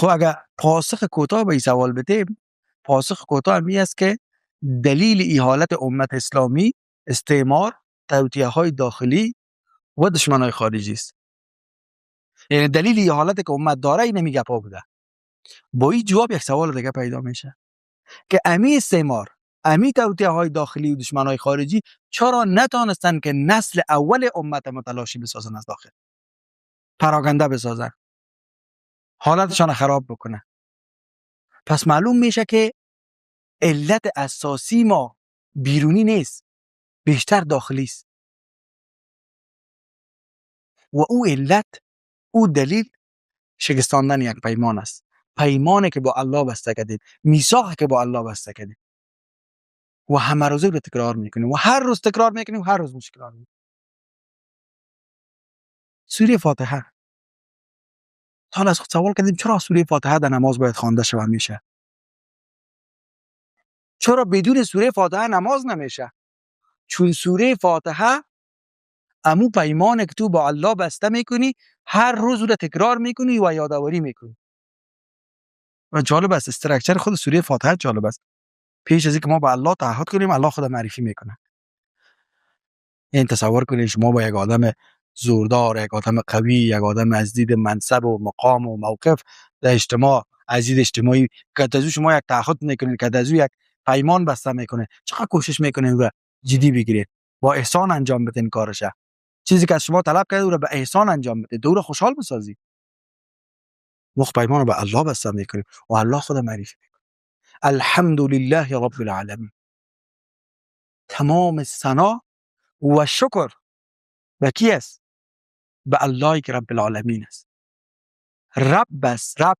خب اگر پاسخ کوتاه به این سوال بدیم، پاسخ کوتاه می است که دلیل ای حالت امت اسلامی استعمار، توطئه‌های داخلی و دشمنای خارجی است. یعنی دلیل ای حالت که امت داره این نمی گپا بوده. با این جواب یک سوال دیگه پیدا میشه که امی استعمار، امی توطئه‌های داخلی و دشمنای خارجی چرا نتونستن که نسل اول امت متلاشی بسازن، از داخل پراگنده بسازن، حالتشان خراب بکنه؟ پس معلوم میشه که علت اساسی ما بیرونی نیست، بیشتر داخلی است. و او علت، او دلیل شکستاندن یک پیمان است. پیمانی که با الله بسته کردید، میثاقی که با الله بسته کردید و همه روزه رو تکرار میکنیم و هر روز تکرار میکنیم و هر روز تکرار میکنیم. سوره فاتحه، حالا از خود سوال کردیم چرا سوره فاتحه در نماز باید خوانده شود میشه؟ چرا بدون سوره فاتحه نماز نمیشه؟ چون سوره فاتحه امو پیمانه که تو با الله بسته میکنی، هر روز رو تکرار میکنی و یادآوری میکنی. و جالب است، استراکچر خود سوره فاتحه جالب است. پیش از اینکه ما با الله تعهد کنیم، الله خود معرفی میکنه. این تصور کنید شما با یک آدم زوردار، یک آدم قوی، یک آدم از دید منصب و مقام و موقف در اجتماع، از دید اجتماعی که از شما یک تعهد میکنید، که از یک پیمان بسته میکنه، چقدر کوشش میکنید و جدی بگیرید، با احسان انجام بدین کارش. چیزی که از شما طلب کرده او را به احسان انجام بده، دور خوشحال بسازی. وقت پیمان رو به الله بسته میکنیم و الله خود معرفی میکنه. الحمدلله رب العالمین. تمام ثنا و شکر به کی است؟ به اللهی که رب العالمین است. رب است، رب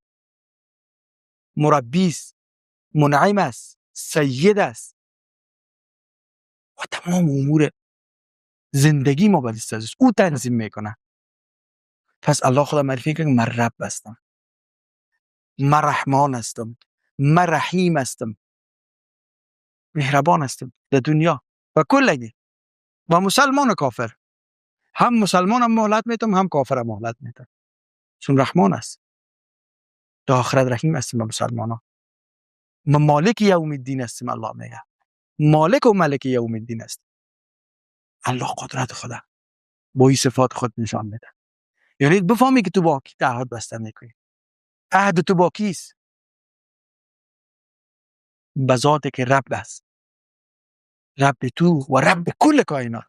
مربی است، منعم است، سید است و تمام امور زندگی ما به دست است، او تنظیم میکنه. پس الله خود معرفی کنه من رب هستم، من رحمان هستم، من رحیم هستم، مهربان هستم در دنیا و کلگی. و مسلمان و کافر، هم مسلمان هم مهلت میتم، هم کافر هم مهلت میتم، چون رحمان است. در آخرت رحیم هستیم به مسلمان ها. مالک یوم الدین هستیم، الله میگه مالک و ملک یوم الدین است. الله قدرت خدا با این صفات خود نشان میده. یعنی بفهمی که تو با کی تعهد بسته میکنی. عهد تو با کیست؟ به ذاتی که رب است، رب تو و رب کل کائنات.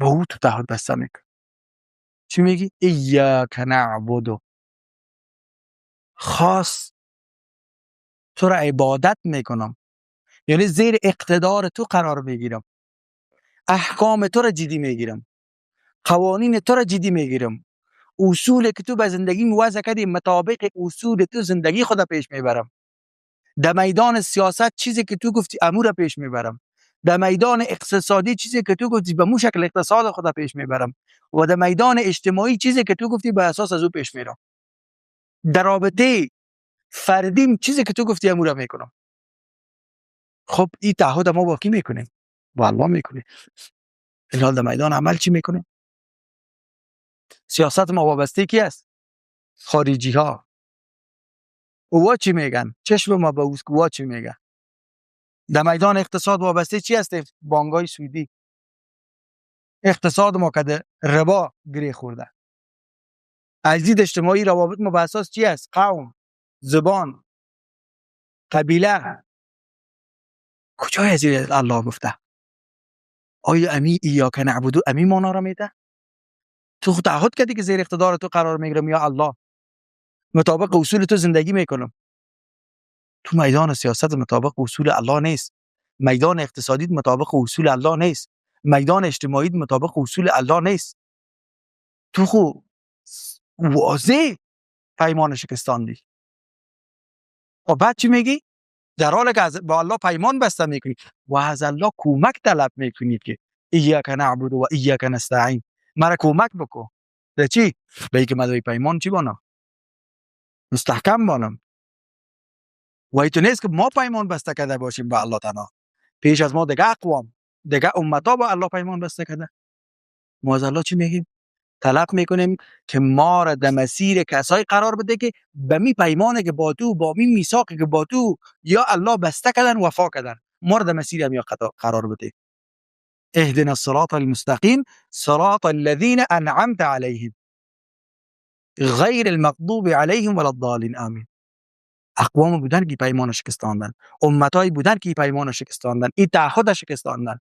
با او تو تعهد بسته میکنی. چی میگی؟ ایاک نعبد، خاص تو را عبادت میکنم، یعنی زیر اقتدار تو قرار میگیرم، احکام تو را جدی میگیرم، قوانین تو را جدی میگیرم، اصول که تو به زندگی وضع کردی مطابق اصول تو زندگی خود پیش میبرم. در میدان سیاست چیزی که تو گفتی امور پیش میبرم. در میدان اقتصادی چیزی که تو گفتی به مو شکل اقتصاد خود پیش میبرم. و در میدان اجتماعی چیزی که تو گفتی به اساس از او پیش میرم. در رابطه فردیم چیزی که تو گفتی امور میکنم. خب این تعهد ما با کی میکنیم؟ با الله میکنیم. این حال در میدان عمل چی میکنیم؟ سیاست ما وابسته کی است؟ خارجی ها. اوها چی میگن؟ چشم ما به اوها چی میگن؟ در میدان اقتصاد وابسته چی است؟ بانک‌های سعودی. اقتصاد ما کده ربا گری خورده. از دید اجتماعی روابط ما به اساس چی است؟ قوم، زبان، قبیله. کجای از این الله گفته؟ آیا امی ایاک نعبدو امی مانا را میده؟ تو خود تعهد کردی که زیر اقتدار تو قرار میگیرم یا الله، مطابق اصول تو زندگی میکنم. تو میدان سیاست مطابق اصول الله نیست، میدان اقتصادی مطابق اصول الله نیست، میدان اجتماعی مطابق اصول الله نیست. تو خو واضح پیمان شکستاندی. و بعد چی میگی؟ در حالی که با الله پیمان بسته میکنی و از الله کمک طلب میکنید که ایاک نعبد و ایاک نستعین، مرا کمک بکن. در چی؟ به اینکه من پیمان چی بانم؟ مستحکم بانم. و ایتو نیست که ما پیمان بسته کرده باشیم با الله تنها. پیش از ما دیگه اقوام، دیگه امتا با الله پیمان بسته کرده. ما از الله چی میگیم؟ طلب میکنیم که ما را در مسیر کسای قرار بده که به می پیمانه که با تو، با می میثاقی که با تو یا الله بسته کردن وفا کردن، ما را در مسیر هم یا قرار بده. اهدنا الصراط المستقیم صراط الذين انعمت عليهم غیر المغضوب عليهم ولا الضالین. آمین. اقوام بودن که پیمان شکستاندن، امتای بودن که پیمان شکستاندن، این تعهد شکستاندن.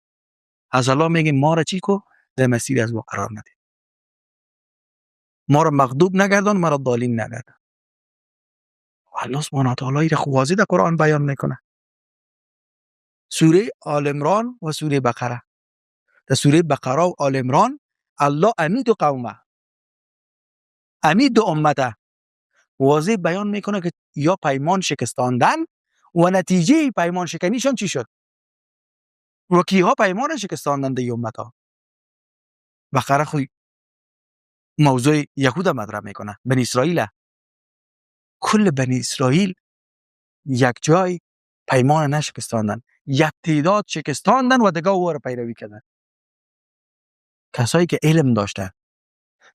از الله میگیم ما را چی کو در مسیر از او قرار نده، ما را مغضوب نگردان، ما را ضالین نگردان. الله سبحانه و تعالی را واضح در قرآن بیان میکنه. سوره آل عمران و سوره بقره. در سوره بقره و آل عمران الله امید و قومه، امید و امته واضح بیان میکنه که یا پیمان شکستاندن و نتیجه پیمان شکنیشان چی شد و کیها پیمان شکستاندن در امتا. بقره خود موضوع یهود مطرح میکنه، بنی اسرائیل. کل بنی اسرائیل یک جای پیمان نشکستاندن، یک تعداد شکستاندن و دیگه او را پیروی کردن. کسایی که علم داشتن،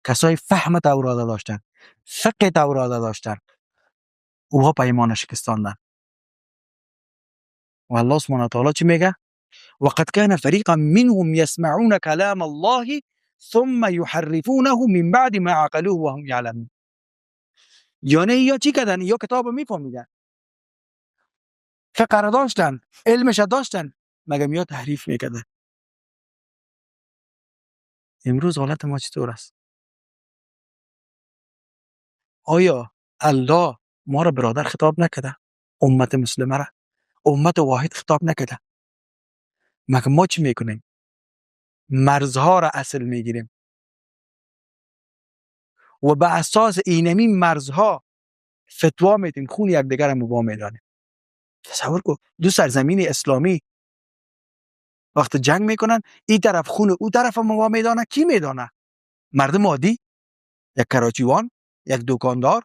کسایی فهم تورات داشتن، فقه تورات داشتن، اوها پیمان شکستاندن. و الله سبحانه و تعالی چی میگه؟ وقد كان فريقا منهم يسمعون كلام الله ثم يحرفونه من بعد ما عقلوه وهم يعلمون. یعنی یا چی کردن؟ یا کتاب میفهمیدن، فقه را داشتن، علمش داشتن، مگه یا تحریف میکردن. امروز حالت ما چطور است؟ آیا الله ما را برادر خطاب نکرده؟ امت مسلمه را، امت واحد خطاب نکرده؟ مگه ما چی میکنیم؟ مرزها را اصل میگیریم و به اساس اینمی مرزها فتوا میدیم، خون یکدیگر را مبا میدانیم. تصور کن دو سرزمین اسلامی وقت جنگ میکنن، این طرف خون او طرف مبا میدانه، کی میدانه؟ مردم عادی، یک کراچیوان، یک دکاندار.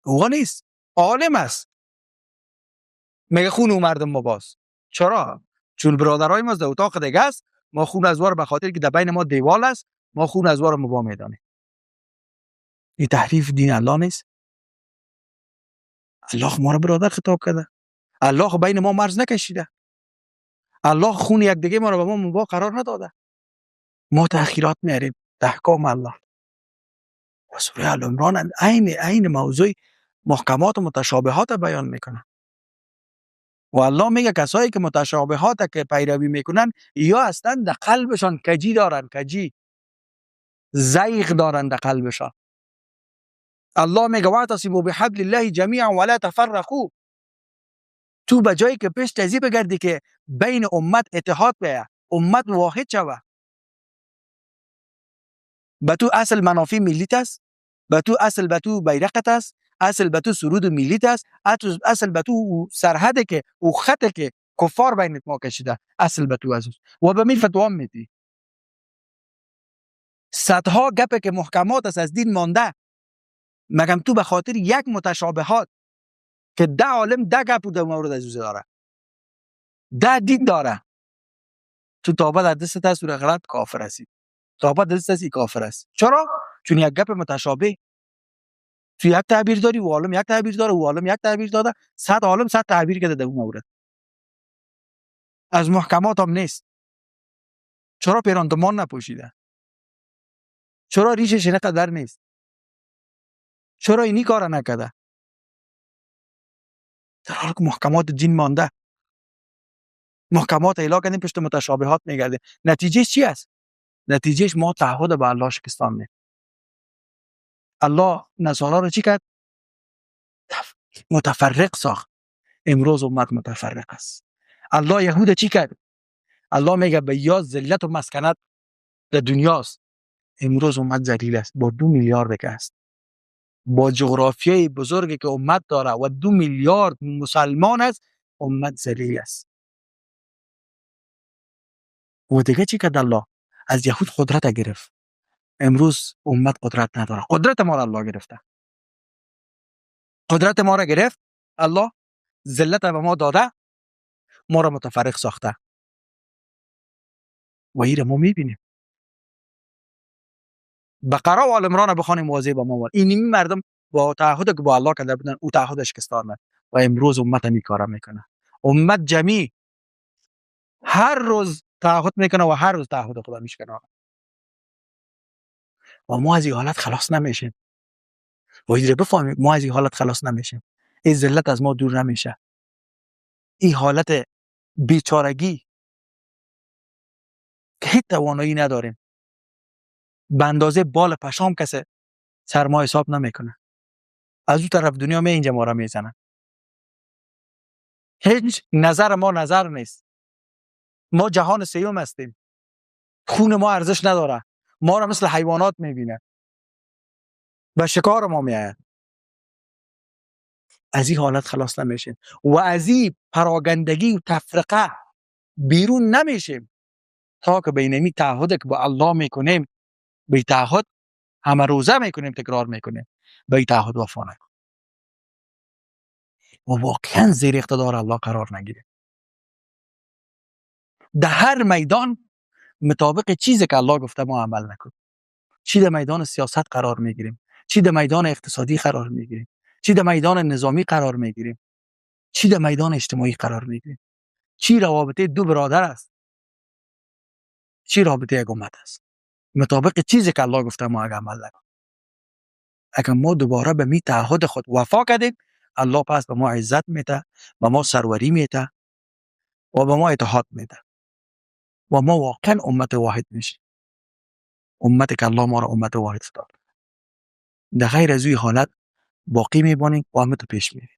او نیست، عالم است، میگه خون او مردم مباست. چرا؟ چون برادرای ما در اتاق دیگه است، ما خون از وار به خاطر که در بین ما دیوال است، ما خون از وار مبا میدانیم. این تحریف دین الله نیست. الله ما را برادر خطاب کرده، الله بین ما مرز نکشیده، الله خون یک دیگه ما را به ما مبا قرار نداده. ما تأخیرات میاریم در احکام الله. و سوره ال عمران عین موضوع محکمات و متشابهات بیان میکنه. و الله میگه کسایی که متشابهات که پیروی میکنن یا هستن در قلبشان کجی دارن، کجی زیغ دارن در قلبشان. الله میگه واعتصموا بحبل الله جمیعا ولا تفرقوا. تو به جایی که پیش تزی بگردی که بین امت اتحاد بیه، امت واحد شوه. به تو اصل منافع ملیت است، به تو اصل به تو بیرقت است، اصل به تو سرود ملیت است، اصل به تو سرحده که او خطه که کفار بینت ما کشیده، اصل به تو است و به می فتوا میدی. صدها گپه که محکمات است از دین مانده، مگم تو به خاطر یک متشابهات که 10 عالم 10 گپ در مورد از داره، 10 دین داره، تو تابه در دست است و غلط کافر هستی، تابه در دست است کافر است. چرا؟ چون یک گپ متشابه، تو یک تعبیر داری و عالم یک تعبیر داره و عالم یک تعبیر داده، 100 عالم 100 تعبیر کرده در اون مورد. از محکمات هم نیست. چرا پیراندمان نپوشیده؟ چرا ریشش اینقدر نیست؟ چرا اینی کار نکرده؟ در حالی که محکمات دین مانده، محکمات اعلا کردیم پشت متشابهات میگرده. نتیجه چی است؟ نتیجهش ما تعهد به الله شکستاندیم. الله نصارا رو چی کرد؟ متفرق ساخت. امروز امت متفرق است. الله یهود چی کرد؟ الله میگه به یاد ذلت و مسکنت در دنیاست. امروز امت ذلیل است، با 2 میلیارد که است، با جغرافیای بزرگی که امت داره و 2 میلیارد مسلمان است، امت ذلیل است. و دیگه چی کرد الله؟ از یهود قدرت گرفت. امروز امت قدرت نداره، قدرت ما را الله گرفته. قدرت ما را گرفت الله، ذلت به ما داده، ما را متفرق ساخته. و این را ما میبینیم. بقره و آل عمران بخوانیم واضح به ما بود. این مردم با تعهد که با الله کرده بودن او تعهدش کستانه و امروز امت می کارا میکنه. امت جمعی هر روز تعهد میکنه و هر روز تعهد خدا میشکنه و ما از این حالت خلاص نمیشیم. و اینو بفهمیم ما از این حالت خلاص نمیشیم. این ذلت از ما دور نمیشه. این حالت بیچارگی که هیچ توانایی نداریم به اندازه بال پشام کسی سر ما حساب نمیکنه. از اون طرف دنیا می اینجا ما را میزنن. هیچ نظر ما نظر نیست. ما جهان سیوم هستیم. خون ما ارزش نداره. ما را مثل حیوانات میبینه و شکار ما میآید. از این حالت خلاص نمیشیم و از این پراگندگی و تفرقه بیرون نمیشیم تا که بینمی تعهد که با الله میکنیم به تعهد همه روزه میکنیم تکرار میکنیم به تعهد وفا نکنیم و واقعا زیر اقتدار الله قرار نگیریم. در هر میدان مطابق چیزی که الله گفته ما عمل نکنیم. چی در میدان سیاست قرار میگیریم، چی در میدان اقتصادی قرار میگیریم، چی در میدان نظامی قرار میگیریم، چی در میدان اجتماعی قرار میگیریم. چی رابطه دو برادر است، چی رابطه یک امت است. مطابق چیزی که الله گفته ما عمل نکنیم. اگر ما دوباره به می تعهد خود وفا کردیم الله پس به ما عزت میده، به ما سروری میده و به ما اتحاد میده و ما واقعا امت واحد میشیم. امتی که الله ما را امت واحد داد. در غیر از این حالت باقی میمانیم و همه تو پیش میریم.